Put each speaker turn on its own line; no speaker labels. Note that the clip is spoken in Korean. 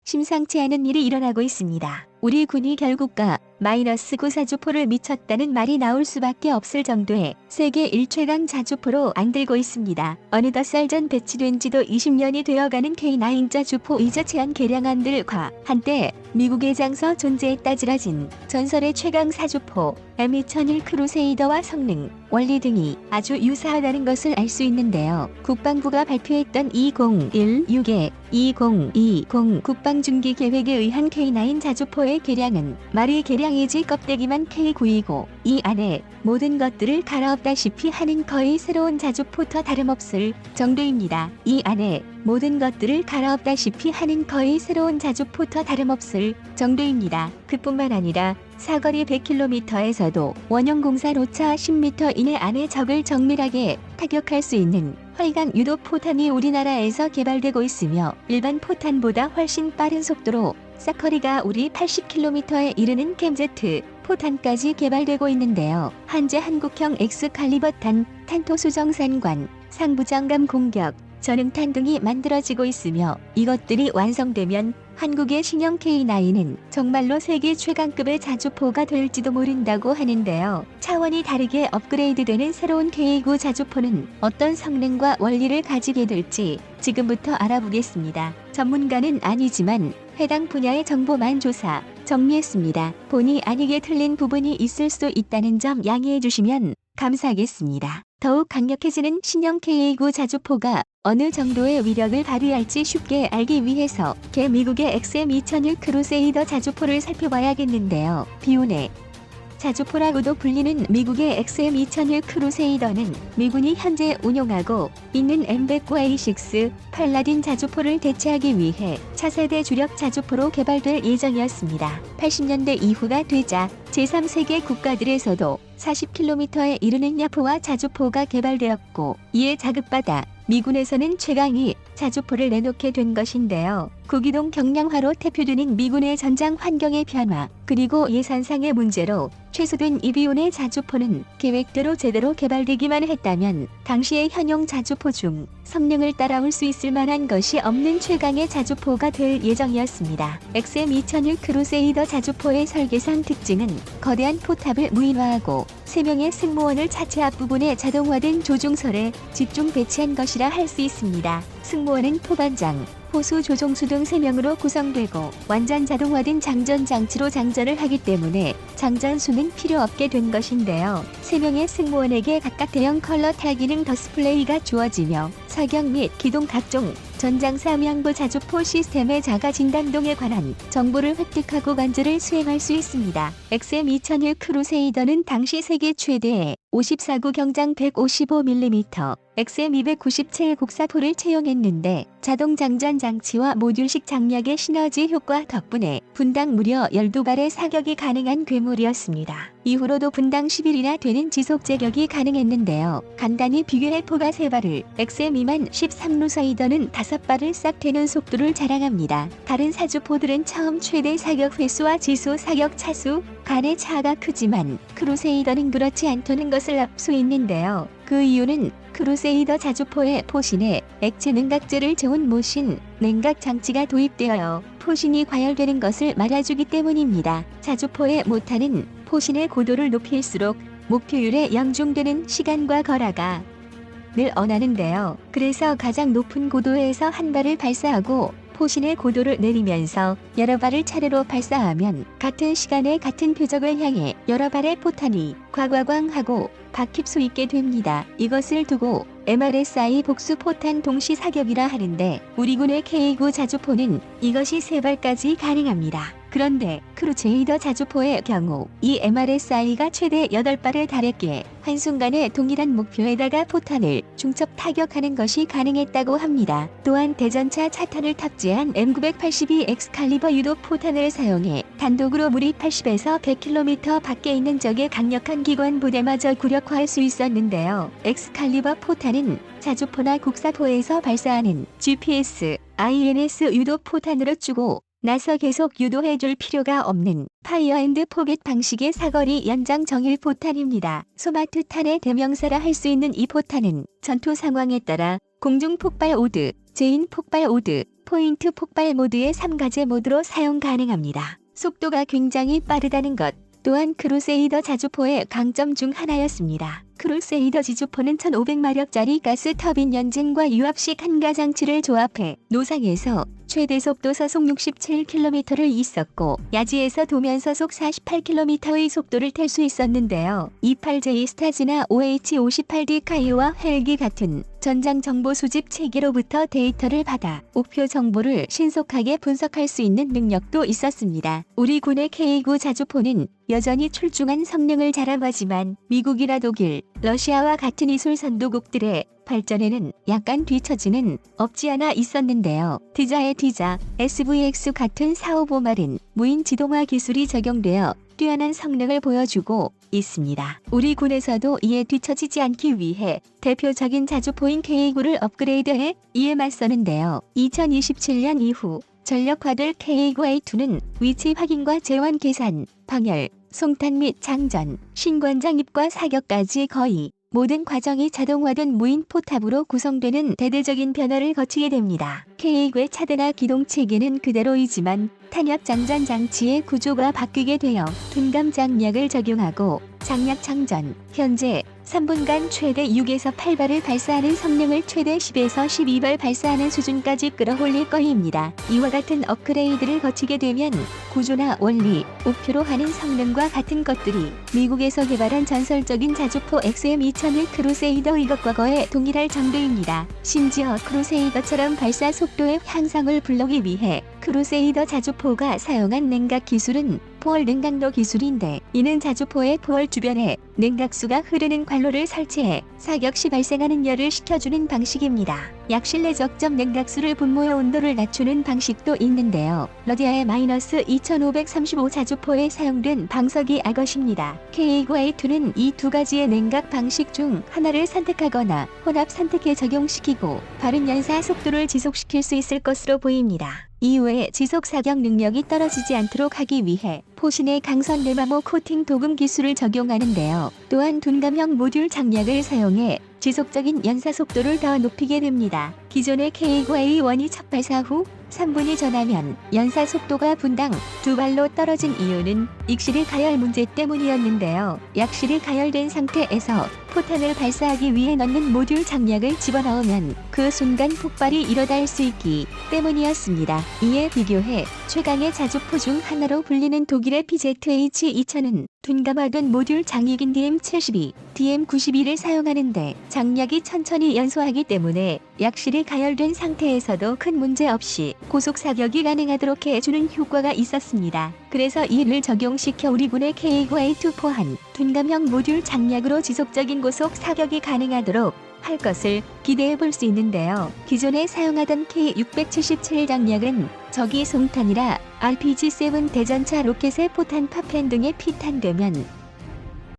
심상치 않은 일이 일어나고 있습니다. 우리 군이 결국가 -9 자주포를 미쳤다는 말이 나올 수밖에 없을 정도의 세계 1최강 자주포로 안들고 있습니다. 어느덧 썰전 배치된 지도 20년이 되어가는 K9 자주포이자 제한 개량안들과 한때 미국의 장서 존재에 따지러진 전설의 최강 사주포 M2001 크루세이더와 성능, 원리 등이 아주 유사하다는 것을 알 수 있는데요. 국방부가 발표했던 2016의 2020 국방중기 계획에 의한 K9 자주포의 개량은 말이 개량이지 껍데기만 K9이고 이 안에 모든 것들을 갈아엎다시피 하는 거의 새로운 자주포터 다름없을 정도입니다. 이 안에 모든 것들을 갈아엎다시피 하는 거의 새로운 자주포터 다름없을 정도입니다. 그뿐만 아니라 사거리 100km에서도 원형 공사 오차 10m 이내 안에 적을 정밀하게 타격할 수 있는 활강 유도 포탄이 우리나라에서 개발되고 있으며 일반 포탄보다 훨씬 빠른 속도로 사거리가 우리 80km에 이르는 캠제트 포탄까지 개발되고 있는데요. 현재 한국형 엑스칼리버탄, 탄토 수정산관, 상부장감 공격, 전응탄 등이 만들어지고 있으며 이것들이 완성되면 한국의 신형 K9은 정말로 세계 최강급의 자주포가 될지도 모른다고 하는데요. 차원이 다르게 업그레이드되는 새로운 K9 자주포는 어떤 성능과 원리를 가지게 될지 지금부터 알아보겠습니다. 전문가는 아니지만 해당 분야의 정보만 조사, 정리했습니다. 본의 아니게 틀린 부분이 있을 수 있다는 점 양해해 주시면 감사하겠습니다. 더욱 강력해지는 신형 K9 자주포가 어느 정도의 위력을 발휘할지 쉽게 알기 위해서 미국의 XM2001 크루세이더 자주포를 살펴봐야겠는데요. 비운의 자주포라고도 불리는 미국의 XM2001 크루세이더는 미군이 현재 운용하고 있는 M100A6 팔라딘 자주포를 대체하기 위해 차세대 주력 자주포로 개발될 예정이었습니다. 80년대 이후가 되자 제3세계 국가들에서도 40km에 이르는 야포와 자주포가 개발되었고 이에 자극받아 미군에서는 최강의 자주포를 내놓게 된 것인데요. 구기동 경량화로 대표되는 미군의 전장 환경의 변화 그리고 예산상의 문제로 최소된 이 비운의 자주포는 계획대로 제대로 개발되기만 했다면 당시의 현용 자주포 중 성능을 따라올 수 있을 만한 것이 없는 최강의 자주포가 될 예정이었습니다. XM2001 크루세이더 자주포의 설계상 특징은 거대한 포탑을 무인화하고 3명의 승무원을 차체 앞부분에 자동화된 조종설에 집중 배치한 것이라 할 수 있습니다. 승무원은 포반장, 호수 조종수 등 3명으로 구성되고 완전 자동화된 장전 장치로 장전을 하기 때문에 장전수는 필요 없게 된 것인데요. 3명의 승무원에게 각각 대형 컬러 탈기능 더스플레이가 주어지며 사격 및 기동 각종 전장사 명부 자주포 시스템의 자가 진단동에 관한 정보를 획득하고 관제를 수행할 수 있습니다. XM2001 크루세이더는 당시 세계 최대의 54구 경장 155mm, XM297 곡사포를 채용했는데 자동 장전 장치와 모듈식 장력의 시너지 효과 덕분에 분당 무려 12발의 사격이 가능한 괴물이었습니다. 이후로도 분당 10일이나 되는 지속 제격이 가능했는데요. 간단히 비교해 포가 3발을 XM2만 13루서이더는 5발을 싹 되는 속도를 자랑합니다. 다른 사주포들은 처음 최대 사격 횟수와 지수 사격 차수 간의 차가 크지만 크루세이더는 그렇지 않다는 것을 알 수 있는데요. 그 이유는 크루세이더 자주포의 포신에 액체 냉각제를 재운 모신 냉각 장치가 도입되어 포신이 과열되는 것을 막아주기 때문입니다. 자주포의 모타는 포신의 고도를 높일수록 목표율에 연중되는 시간과 거라가 늘 언하는데요. 그래서 가장 높은 고도에서 한 발을 발사하고 포신의 고도를 내리면서 여러 발을 차례로 발사하면 같은 시간에 같은 표적을 향해 여러 발의 포탄이 곽과광하고 박힐 수 있게 됩니다. 이것을 두고 MRSI 복수 포탄 동시 사격이라 하는데 우리 군의 K9 자주포는 이것이 3발까지 가능합니다. 그런데 크루세이더 자주포의 경우 이 MRSI가 최대 8발에 달했기에 한순간에 동일한 목표에다가 포탄을 중첩 타격하는 것이 가능했다고 합니다. 또한 대전차 차탄을 탑재한 M982 엑스칼리버 유도 포탄을 사용해 단독으로 무리 80에서 100km 밖에 있는 적의 강력한 기관 부대마저 굴격화할 수 있었는데요. 엑스칼리버 포탄은 자주포나 국사포에서 발사하는 GPS, INS 유도 포탄으로 주고 나서 계속 유도해줄 필요가 없는 파이어 앤드 포겟 방식의 사거리 연장 정일 포탄입니다. 소마트탄의 대명사라 할 수 있는 이 포탄은 전투 상황에 따라 공중 폭발 오드, 제인 폭발 모드, 포인트 폭발 모드의 3가지 모드로 사용 가능합니다. 속도가 굉장히 빠르다는 것 또한 크루세이더 자주포의 강점 중 하나였습니다. 크루세이더 지주포는 1500마력짜리 가스 터빈 엔진과 유압식 한가 장치를 조합해 노상에서 최대 속도 서속 67km를 있었고 야지에서 도면 서속 48km의 속도를 탈 수 있었는데요. 28J 스타즈나 OH58D 카이와 헬기 같은 전장 정보 수집 체계로부터 데이터를 받아 목표 정보를 신속하게 분석할 수 있는 능력도 있었습니다. 우리 군의 K9 자주포는 여전히 출중한 성능을 자랑하지만 미국이나 독일, 러시아와 같은 이술 선도국들의 발전에는 약간 뒤처지는 없지 않아 있었는데요. 디자의 디자, SVX 같은 455말은 무인 지동화 기술이 적용되어 뛰어난 성능을 보여주고 있습니다. 우리 군에서도 이에 뒤처지지 않기 위해 대표적인 자주포인 K9를 업그레이드해 이에 맞서는데요. 2027년 이후 전력화될 K9A2는 위치 확인과 재원 계산, 방열, 송탄 및 장전, 신관장입과 사격까지 거의 모든 과정이 자동화된 무인 포탑으로 구성되는 대대적인 변화를 거치게 됩니다. K9의 차대나 기동 체계는 그대로이지만 탄약 장전 장치의 구조가 바뀌게 되어 둔감 장약을 적용하고 장약 장전, 현재 3분간 최대 6에서 8발을 발사하는 성능을 최대 10에서 12발 발사하는 수준까지 끌어올릴 거입니다. 이와 같은 업그레이드를 거치게 되면 구조나 원리, 목표로 하는 성능과 같은 것들이 미국에서 개발한 전설적인 자주포 XM2001 크루세이더 이것과 거의 동일할 정도입니다. 심지어 크루세이더처럼 발사 속도의 향상을 불러오기 위해 크루세이더 자주포가 사용한 냉각 기술은 포월 냉각로 기술인데 이는 자주포의 포월 주변에 냉각수가 흐르는 관로를 설치해 사격 시 발생하는 열을 식혀주는 방식입니다. 약실내적점 냉각수를 분모의 온도를 낮추는 방식도 있는데요. 러디아의 -2535 자주포에 사용된 방석이 악것입니다. K9A2는 이 두 가지의 냉각 방식 중 하나를 선택하거나 혼합 선택해 적용시키고 바른 연사 속도를 지속시킬 수 있을 것으로 보입니다. 이후에 지속 사격 능력이 떨어지지 않도록 하기 위해 포신의 강선 레마모 코팅 도금 기술을 적용하는데요. 또한 둔감형 모듈 장약을 사용해 지속적인 연사 속도를 더 높이게 됩니다. 기존의 K9A1이 첫 발사 후 3분이 지나면 연사 속도가 분당 2발로 떨어진 이유는 익실이 가열 문제 때문이었는데요. 약실이 가열된 상태에서 포탄을 발사하기 위해 넣는 모듈 장약을 집어넣으면 그 순간 폭발이 일어날 수 있기 때문이었습니다. 이에 비교해 최강의 자주포 중 하나로 불리는 독일의 PZH-2000은 둔감화된 모듈 장약인 DM72, DM91을 사용하는데 장약이 천천히 연소하기 때문에 약실이 가열된 상태에서도 큰 문제 없이 고속 사격이 가능하도록 해주는 효과가 있었습니다. 그래서 이를 적용시켜 우리 군의 K9A2 포함 둔감형 모듈 장약으로 지속적인 고속 사격이 가능하도록 할 것을 기대해 볼 수 있는데요. 기존에 사용하던 K677 장약은 적이 송탄이라 RPG-7 대전차 로켓의 포탄 파펜 등에 피탄되면